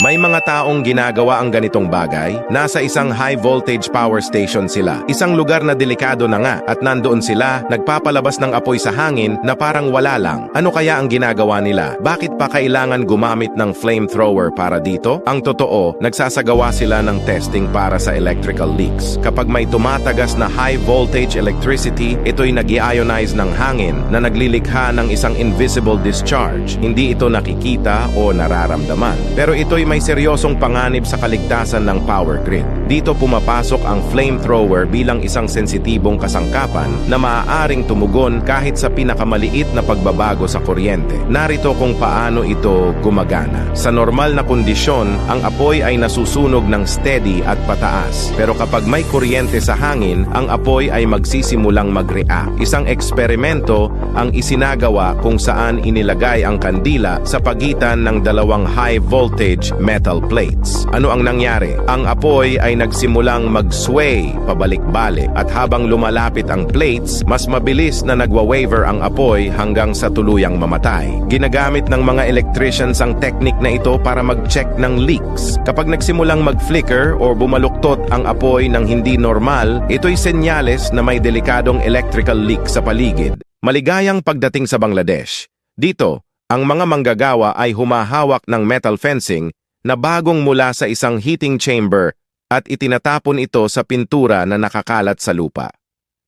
May mga taong ginagawa ang ganitong bagay. Nasa isang high voltage power station sila. Isang lugar na delikado na nga at nandoon sila nagpapalabas ng apoy sa hangin na parang wala lang. Ano kaya ang ginagawa nila? Bakit pa kailangan gumamit ng flamethrower para dito? Ang totoo, nagsasagawa sila ng testing para sa electrical leaks. Kapag may tumatagas na high voltage electricity, ito'y nag-ionize ng hangin na naglilikha ng isang invisible discharge. Hindi ito nakikita o nararamdaman. Pero ito'y may seryosong panganib sa kaligtasan ng power grid. Dito pumapasok ang flamethrower bilang isang sensitibong kasangkapan na maaaring tumugon kahit sa pinakamaliit na pagbabago sa kuryente. Narito kung paano ito gumagana. Sa normal na kondisyon, ang apoy ay nasusunog ng steady at pataas. Pero kapag may kuryente sa hangin, ang apoy ay magsisimulang mag-react. Isang eksperimento ang isinagawa kung saan inilagay ang kandila sa pagitan ng dalawang high voltage metal plates. Ano ang nangyari? Ang apoy ay nagsimulang mag-sway pabalik-balik at habang lumalapit ang plates, mas mabilis na nagwa-waver ang apoy hanggang sa tuluyang mamatay. Ginagamit ng mga electricians ang technique na ito para mag-check ng leaks. Kapag nagsimulang mag-flicker o bumaluktot ang apoy ng hindi normal, ito'y senyales na may delikadong electrical leak sa paligid. Maligayang pagdating sa Bangladesh. Dito, ang mga manggagawa ay humahawak ng metal fencing na bagong mula sa isang heating chamber at itinatapon ito sa pintura na nakakalat sa lupa.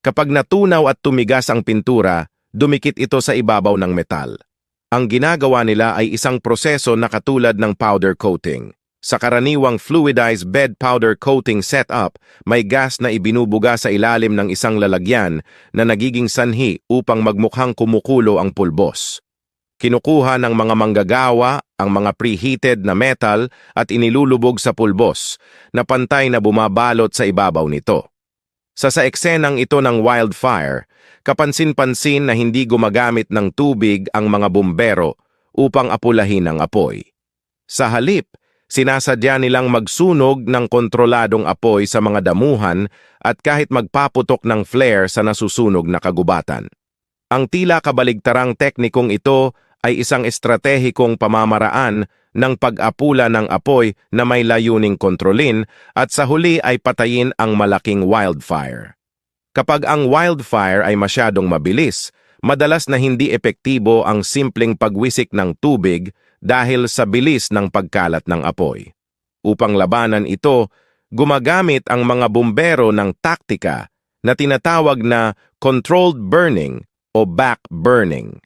Kapag natunaw at tumigas ang pintura, dumikit ito sa ibabaw ng metal. Ang ginagawa nila ay isang proseso na katulad ng powder coating. Sa karaniwang fluidized bed powder coating setup, may gas na ibinubuga sa ilalim ng isang lalagyan na nagiging sanhi upang magmukhang kumukulo ang pulbos. Kinukuha ng mga manggagawa ang mga preheated na metal at inilulubog sa pulbos na pantay na bumabalot sa ibabaw nito. Sa eksenang ito ng wildfire, kapansin-pansin na hindi gumagamit ng tubig ang mga bumbero upang apulahin ang apoy. Sa halip, sinasadya nilang magsunog ng kontroladong apoy sa mga damuhan at kahit magpaputok ng flare sa nasusunog na kagubatan. Ang tila kabaligtarang teknikong ito ay isang estratehikong pamamaraan ng pag-apula ng apoy na may layuning kontrolin at sa huli ay patayin ang malaking wildfire. Kapag ang wildfire ay masyadong mabilis, madalas na hindi epektibo ang simpleng pagwisik ng tubig dahil sa bilis ng pagkalat ng apoy. Upang labanan ito, gumagamit ang mga bumbero ng taktika na tinatawag na controlled burning o back burning.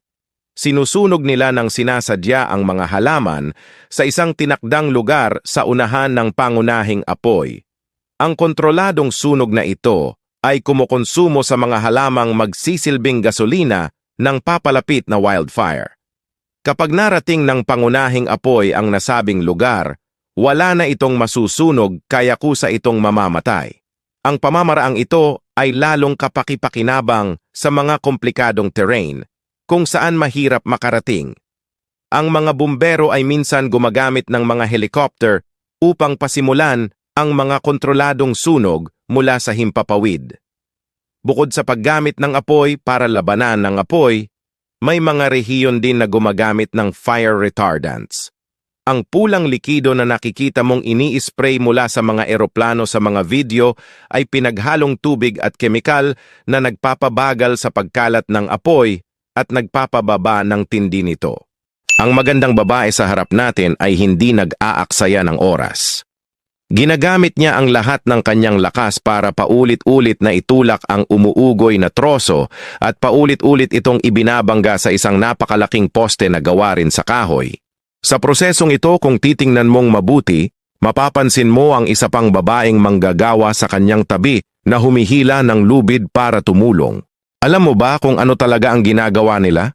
Sinusunog nila ng sinasadya ang mga halaman sa isang tinakdang lugar sa unahan ng pangunahing apoy. Ang kontroladong sunog na ito ay kumukonsumo sa mga halamang magsisilbing gasolina ng papalapit na wildfire. Kapag narating ng pangunahing apoy ang nasabing lugar, wala na itong masusunog kaya kusa itong mamamatay. Ang pamamaraang ito ay lalong kapakipakinabang sa mga komplikadong terrain kung saan mahirap makarating. Ang mga bumbero ay minsan gumagamit ng mga helicopter upang pasimulan ang mga kontroladong sunog mula sa himpapawid. Bukod sa paggamit ng apoy para labanan ng apoy, may mga rehiyon din na gumagamit ng fire retardants. Ang pulang likido na nakikita mong ini-spray mula sa mga eroplano sa mga video ay pinaghalong tubig at kemikal na nagpapabagal sa pagkalat ng apoy at nagpapababa ng tindi nito. Ang magandang babae sa harap natin ay hindi nag-aaksaya ng oras. Ginagamit niya ang lahat ng kanyang lakas para paulit-ulit na itulak ang umuugoy na troso at paulit-ulit itong ibinabangga sa isang napakalaking poste na gawa rin sa kahoy. Sa prosesong ito, kung titingnan mong mabuti, mapapansin mo ang isa pang babaeng manggagawa sa kanyang tabi na humihila ng lubid para tumulong. Alam mo ba kung ano talaga ang ginagawa nila?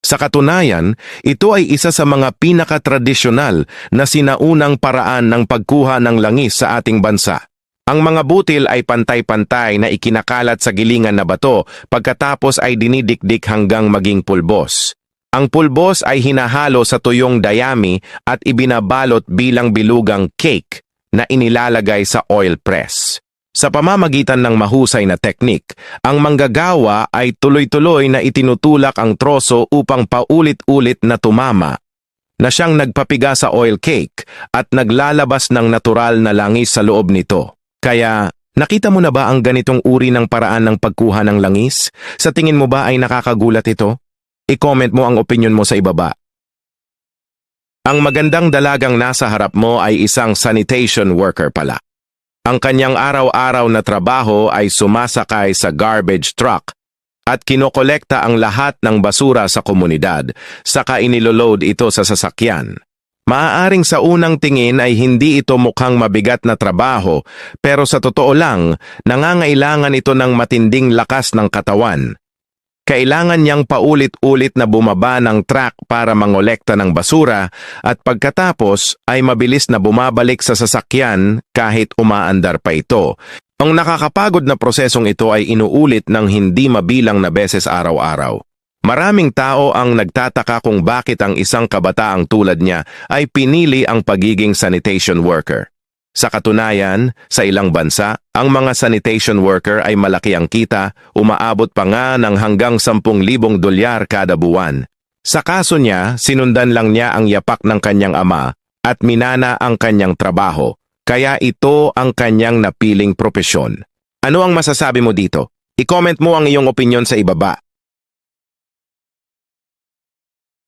Sa katunayan, ito ay isa sa mga pinakatradisyonal na sinaunang paraan ng pagkuha ng langis sa ating bansa. Ang mga butil ay pantay-pantay na ikinakalat sa gilingan na bato pagkatapos ay dinidikdik hanggang maging pulbos. Ang pulbos ay hinahalo sa tuyong dayami at ibinabalot bilang bilugang cake na inilalagay sa oil press. Sa pamamagitan ng mahusay na teknik, ang manggagawa ay tuloy-tuloy na itinutulak ang troso upang paulit-ulit na tumama. na siyang nagpapiga sa oil cake at naglalabas ng natural na langis sa loob nito. Kaya, nakita mo na ba ang ganitong uri ng paraan ng pagkuha ng langis? Sa tingin mo ba ay nakakagulat ito? I-comment mo ang opinyon mo sa ibaba. Ang magandang dalagang nasa harap mo ay isang sanitation worker pala. Ang kanyang araw-araw na trabaho ay sumasakay sa garbage truck at kinokolekta ang lahat ng basura sa komunidad, saka iniloload ito sa sasakyan. Maaaring sa unang tingin ay hindi ito mukhang mabigat na trabaho, pero sa totoo lang, nangangailangan ito ng matinding lakas ng katawan. Kailangan niyang paulit-ulit na bumaba ng truck para mangolekta ng basura at pagkatapos ay mabilis na bumabalik sa sasakyan kahit umaandar pa ito. Ang nakakapagod na prosesong ito ay inuulit ng hindi mabilang na beses araw-araw. Maraming tao ang nagtataka kung bakit ang isang kabataang tulad niya ay pinili ang pagiging sanitation worker. Sa katunayan, sa ilang bansa, ang mga sanitation worker ay malaki ang kita, umaabot pa nga ng hanggang 10,000 dolyar kada buwan. Sa kaso niya, sinundan lang niya ang yapak ng kanyang ama at minana ang kanyang trabaho, kaya ito ang kanyang napiling propesyon. Ano ang masasabi mo dito? I-comment mo ang iyong opinyon sa ibaba.